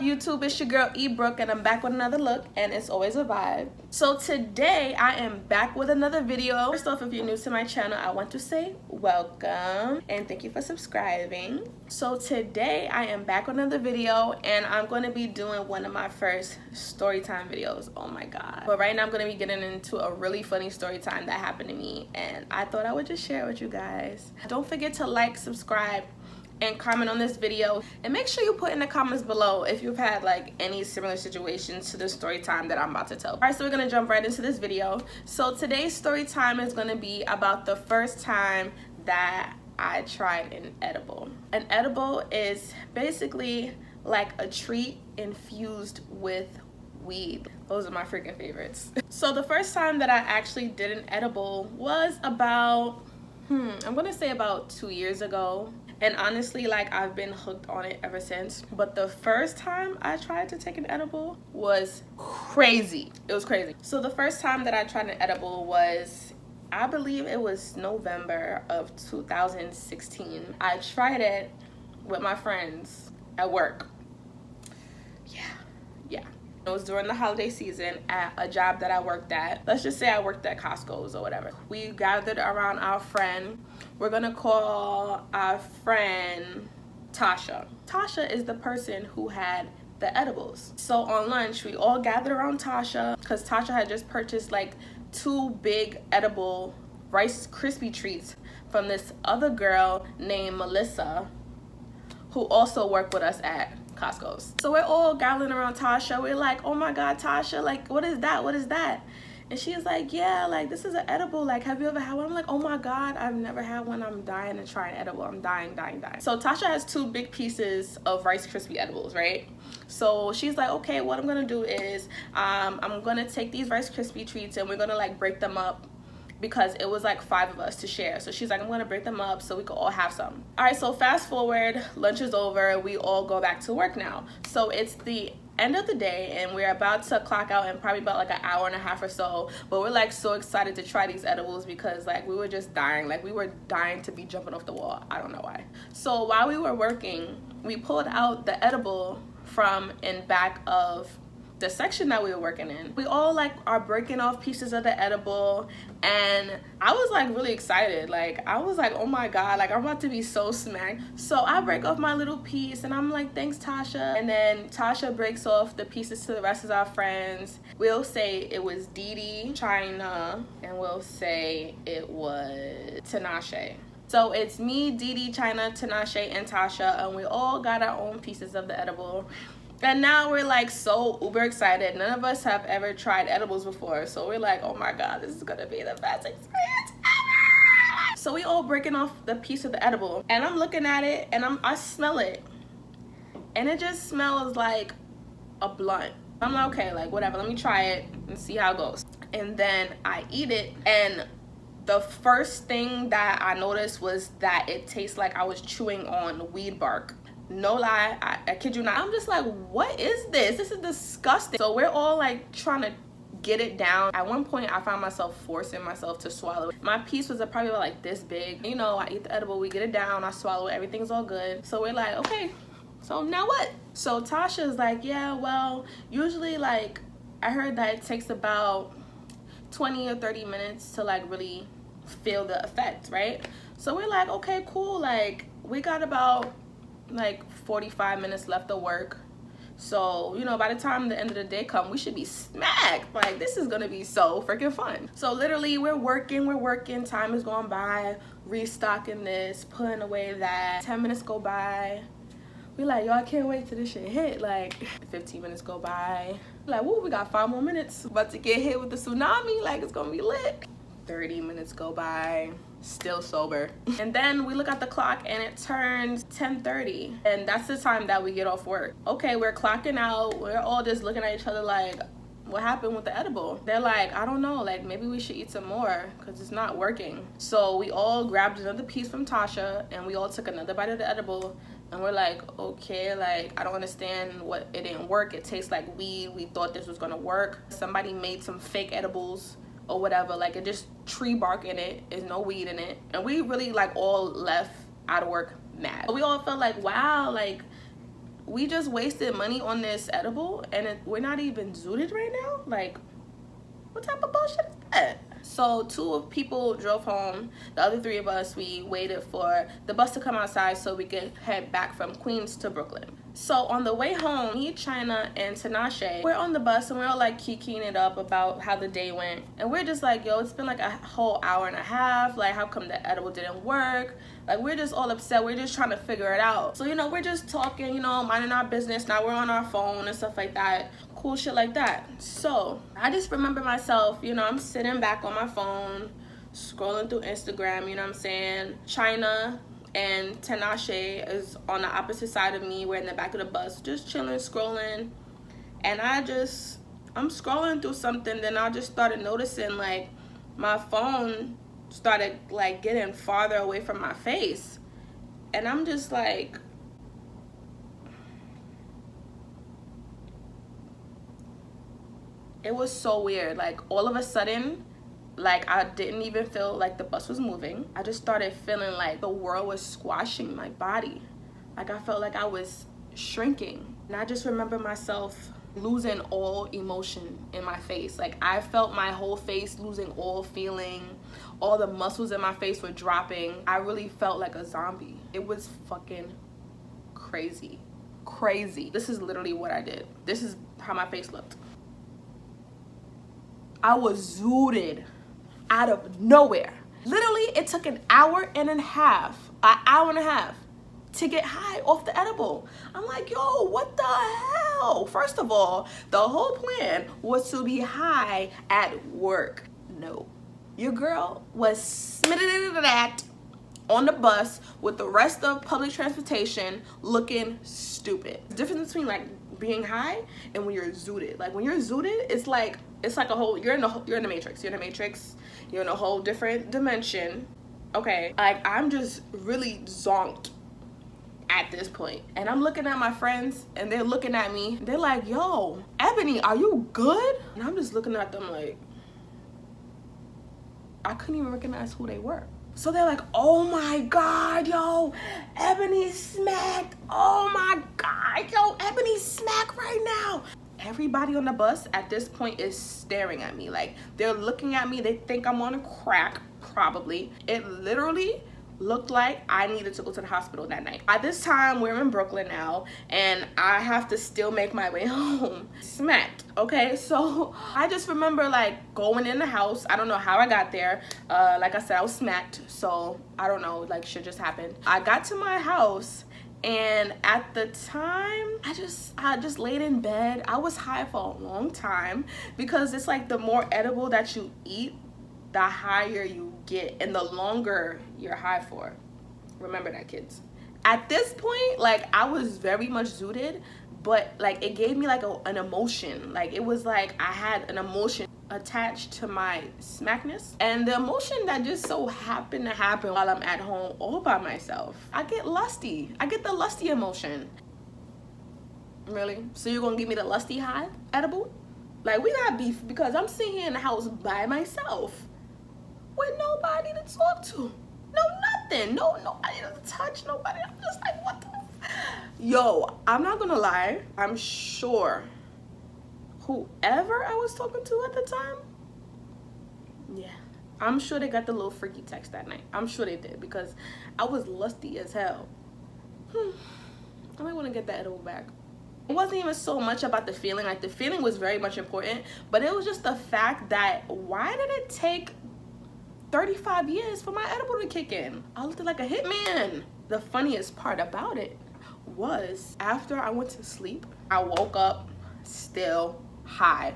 YouTube? It's your girl E Brooke, and I'm back with another look, and it's always a vibe. So today I am back with another video. First off, if you're new to my channel, I want to say welcome and thank you for subscribing. So today I am back with another video, and I'm going to be doing one of my first story time videos. Oh my god. But right now I'm going to be getting into a really funny story time that happened to me, and I thought I would just share it with you guys. Don't forget to like, subscribe, and comment on this video, and make sure you put in the comments below if you've had like any similar situations to the story time that I'm about to tell. All right, so we're gonna jump right into this video. So today's story time is gonna be about the first time that I tried an edible. An edible is basically like a treat infused with weed. Those are my freaking favorites. So the first time that I actually did an edible was about I'm gonna say about 2 years ago. And honestly, like, I've been hooked on it ever since. But the first time I tried to take an edible was crazy. It was crazy. So the first time that I tried an edible was, I believe it was November of 2016. I tried it with my friends at work. Yeah. It was during the holiday season at a job that I worked at. Let's just say I worked at Costco's or whatever. We gathered around our friend. We're gonna call our friend Tasha. Tasha is the person who had the edibles. So on lunch, we all gathered around Tasha because Tasha had just purchased like 2 big edible Rice Krispie treats from this other girl named Melissa, who also worked with us at Costco's. So we're all gathering around Tasha. We're like, oh my god, Tasha, like, what is that? What is that? And she's like, yeah, like, this is an edible. Like, have you ever had one? I'm like, oh my god, I've never had one. I'm dying to try an edible. I'm dying. So Tasha has 2 big pieces of Rice Krispie edibles, right? So she's like, okay, what I'm gonna do is I'm gonna take these Rice Krispie treats and we're gonna like break them up, because it was like 5 of us to share. So she's like, I'm gonna break them up so we could all have some. All right, so fast forward, lunch is over, we all go back to work now. So it's the end of the day and we're about to clock out in probably about like an hour and a half or so, but we're like so excited to try these edibles because like we were just dying. Like, we were dying to be jumping off the wall. I don't know why. So while we were working, we pulled out the edible from in back of the section that we were working in. We all like are breaking off pieces of the edible, and I was like really excited. Like, I was like, oh my god, like, I'm about to be so smacked. So I break off my little piece and I'm like, thanks Tasha. And then Tasha breaks off the pieces to the rest of our friends. We'll say it was Dee, China, and we'll say it was Tinashe. So it's me, Dee, China, Tinashe, and Tasha, and we all got our own pieces of the edible. And now we're like so uber excited. None of us have ever tried edibles before. So we're like, oh my god, this is gonna be the best experience ever. So we all breaking off the piece of the edible. And I'm looking at it and I smell it. And it just smells like a blunt. I'm like, okay, like whatever, let me try it and see how it goes. And then I eat it, and the first thing that I noticed was that it tastes like I was chewing on weed bark. No lie, I kid you not. I'm just like, what is this? This is disgusting. So we're all like trying to get it down. At one point, I found myself forcing myself to swallow it. My piece was probably like this big. You know, I eat the edible, we get it down, I swallow it, everything's all good. So we're like, okay, so now what? So Tasha's like, yeah, well, usually like, I heard that it takes about 20 or 30 minutes to like really feel the effect, right? So we're like, okay, cool. Like, we got about like 45 minutes left of work, so you know, by the time the end of the day come, we should be smacked. Like, this is gonna be so freaking fun. So literally we're working, time is going by, restocking this, putting away that. 10 minutes go by, we like, yo, I can't wait till this shit hit. Like, 15 minutes go by, like, woo, we got 5 more minutes, about to get hit with the tsunami, like, it's gonna be lit. 30 minutes go by, still sober. And then we look at the clock and it turns 10:30, and that's the time that we get off work. Okay, we're clocking out, we're all just looking at each other like, what happened with the edible? They're like, I don't know, like maybe we should eat some more because it's not working. So we all grabbed another piece from Tasha and we all took another bite of the edible, and we're like, okay, like, I don't understand what, it didn't work. It tastes like weed. We thought this was gonna work. Somebody made some fake edibles or whatever, like, it just tree bark in it, there's no weed in it. And we really like all left out of work mad. We all felt like, wow, like we just wasted money on this edible and we're not even zooted right now? Like, what type of bullshit is that? So 2 people drove home. The other 3 of us, we waited for the bus to come outside so we could head back from Queens to Brooklyn. So on the way home, me, China, and Tinashe, we're on the bus and we're all like kikiing it up about how the day went. And we're just like, yo, it's been like a whole hour and a half. Like, how come the edible didn't work? Like, we're just all upset. We're just trying to figure it out. So, you know, we're just talking, you know, minding our business. Now we're on our phone and stuff like that. Cool shit like that. So I just remember myself, you know, I'm sitting back on my phone, scrolling through Instagram, you know what I'm saying? China and Tinashe is on the opposite side of me. We're in the back of the bus, just chilling, scrolling. And I'm scrolling through something, then I just started noticing, like, my phone started, like, getting farther away from my face. And I'm just like, it was so weird. Like, all of a sudden, like, I didn't even feel like the bus was moving. I just started feeling like the world was squashing my body. Like, I felt like I was shrinking. And I just remember myself losing all emotion in my face. Like, I felt my whole face losing all feeling. All the muscles in my face were dropping. I really felt like a zombie. It was fucking crazy. Crazy. This is literally what I did. This is how my face looked. I was zooted out of nowhere. Literally, it took an hour and a half to get high off the edible. I'm like, yo, what the hell? First of all, the whole plan was to be high at work. No. Your girl was smitten that on the bus with the rest of public transportation looking stupid. The difference between, like, being high and when you're zooted. Like, when you're zooted, it's like a whole, you're in the matrix. You're in a whole different dimension. Okay, like, I'm just really zonked at this point. And I'm looking at my friends and they're looking at me. They're like, yo, Ebony, are you good? And I'm just looking at them like, I couldn't even recognize who they were. So they're like, oh my God, yo, Ebony smacked. Oh my God, yo, Ebony smacked right now. Everybody on the bus at this point is staring at me. Like, they're looking at me. They think I'm on a crack, probably. It literally looked like I needed to go to the hospital that night. At this time, we're in Brooklyn now, and I have to still make my way home. Smacked, okay? So I just remember, like, going in the house. I don't know how I got there. Like I said, I was smacked, so I don't know, like, shit just happened. I got to my house, and at the time, I just laid in bed. I was high for a long time because it's like the more edible that you eat, the higher you get and the longer you're high for. Remember that, kids. At this point, like, I was very much zooted, but like, it gave me like an emotion. Like, it was like I had an emotion attached to my smackness, and the emotion that just so happened to happen while I'm at home all by myself. I get lusty. I get the lusty emotion. Really? So you're gonna give me the lusty high edible? Like, we got beef because I'm sitting here in the house by myself with nobody to talk to. No nothing. No nobody to touch. Nobody. I'm just like, what the Yo, I'm not gonna lie. I'm sure whoever I was talking to at the time, yeah, I'm sure they got the little freaky text that night. I'm sure they did because I was lusty as hell. I might want to get that edible back. It wasn't even so much about the feeling. Like, the feeling was very much important, but it was just the fact that why did it take 35 years for my edible to kick in? I looked like a hitman. The funniest part about it was after I went to sleep, I woke up still high.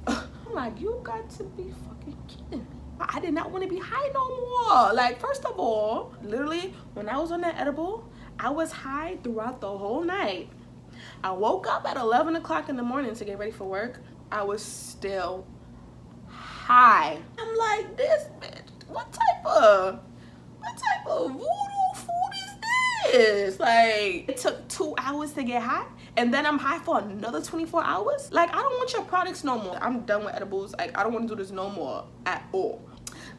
I'm like, you got to be fucking kidding me. I did not want to be high no more. Like, first of all, literally, when I was on that edible, I was high throughout the whole night. I woke up at 11 o'clock in the morning to get ready for work. I was still high. I'm like, this bitch, what type of voodoo food is this? Like, it took 2 hours to get high, and then I'm high for another 24 hours? Like, I don't want your products no more. I'm done with edibles. Like, I don't want to do this no more at all.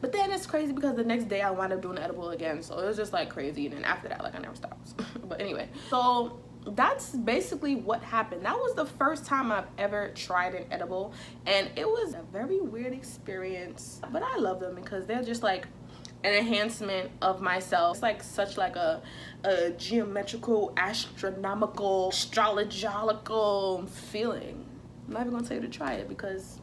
But then it's crazy because the next day I wound up doing edible again. So it was just like crazy. And then after that, like, I never stopped. But anyway, so that's basically what happened. That was the first time I've ever tried an edible, and it was a very weird experience, but I love them because they're just like an enhancement of myself. It's like such like a geometrical, astronomical, astrological feeling. I'm not even gonna tell you to try it because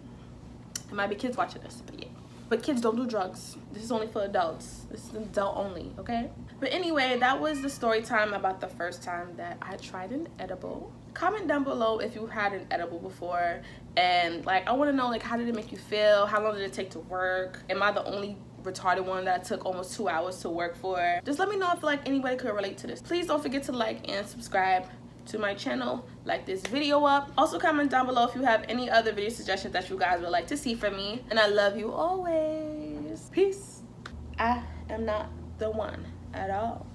there might be kids watching this, but yeah. But kids, don't do drugs. This is only for adults. This is adult only, okay? But anyway, that was the story time about the first time that I tried an edible. Comment down below if you've had an edible before, and like I want to know, like, how did it make you feel? How long did it take to work? Am I the only retarded one that took almost 2 hours to work for? Just let me know if like anybody could relate to this. Please don't forget to like and subscribe to my channel, like this video up. Also comment down below if you have any other video suggestions that you guys would like to see from me, and I love you always. Peace. I am not the one at all.